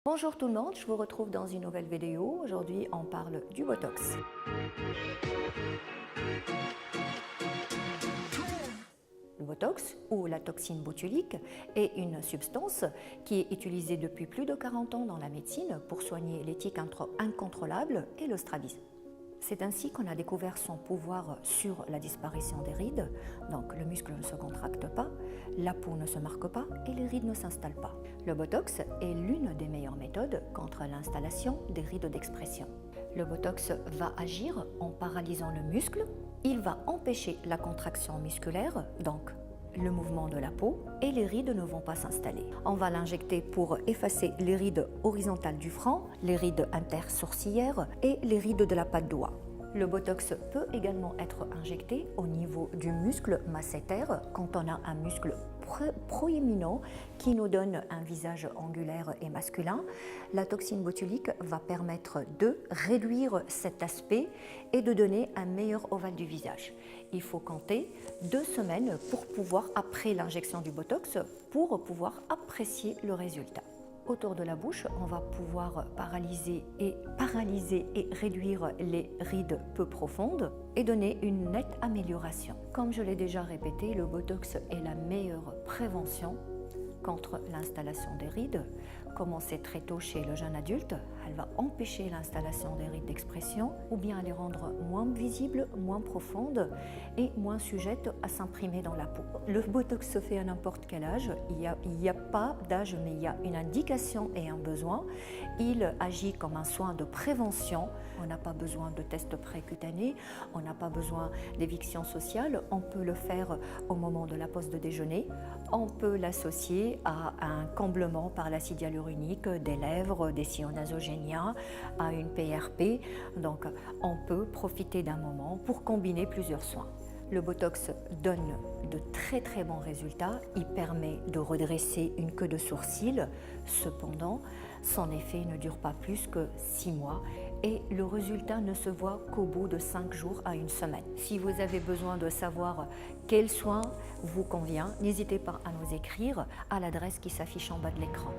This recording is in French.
Bonjour tout le monde, je vous retrouve dans une nouvelle vidéo. Aujourd'hui, on parle du Botox. Le Botox, ou la toxine botulique, est une substance qui est utilisée depuis plus de 40 ans dans la médecine pour soigner les tics incontrôlables et le strabisme. C'est ainsi qu'on a découvert son pouvoir sur la disparition des rides, donc le muscle ne se contracte pas, la peau ne se marque pas et les rides ne s'installent pas. Le Botox est l'une des meilleures méthodes contre l'installation des rides d'expression. Le Botox va agir en paralysant le muscle, il va empêcher la contraction musculaire, donc le mouvement de la peau, et les rides ne vont pas s'installer. On va l'injecter pour effacer les rides horizontales du front, les rides intersourcilières et les rides de la patte doigt. Le Botox peut également être injecté au niveau du muscle masséter quand on a un muscle proéminent qui nous donne un visage angulaire et masculin. La toxine botulique va permettre de réduire cet aspect et de donner un meilleur ovale du visage. Il faut compter 2 semaines après l'injection du Botox pour pouvoir apprécier le résultat. Autour de la bouche, on va pouvoir paralyser et réduire les rides peu profondes et donner une nette amélioration. Comme je l'ai déjà répété, le Botox est la meilleure prévention contre l'installation des rides. Commencer très tôt chez le jeune adulte, elle va empêcher l'installation des rides d'expression ou bien les rendre moins visibles, moins profondes et moins sujettes à s'imprimer dans la peau. Le Botox se fait à n'importe quel âge, il n'y a pas d'âge mais il y a une indication et un besoin. Il agit comme un soin de prévention, on n'a pas besoin de tests précutanés, on n'a pas besoin d'éviction sociale, on peut le faire au moment de la pause de déjeuner, on peut l'associer à un comblement par l'acide hyaluronique des lèvres, des sillons nasogéniens, à une PRP. Donc on peut profiter d'un moment pour combiner plusieurs soins. Le Botox donne de très bons résultats, il permet de redresser une queue de sourcils, cependant son effet ne dure pas plus que 6 mois et le résultat ne se voit qu'au bout de 5 jours à 1 semaine. Si vous avez besoin de savoir quel soin vous convient, n'hésitez pas à nous écrire à l'adresse qui s'affiche en bas de l'écran.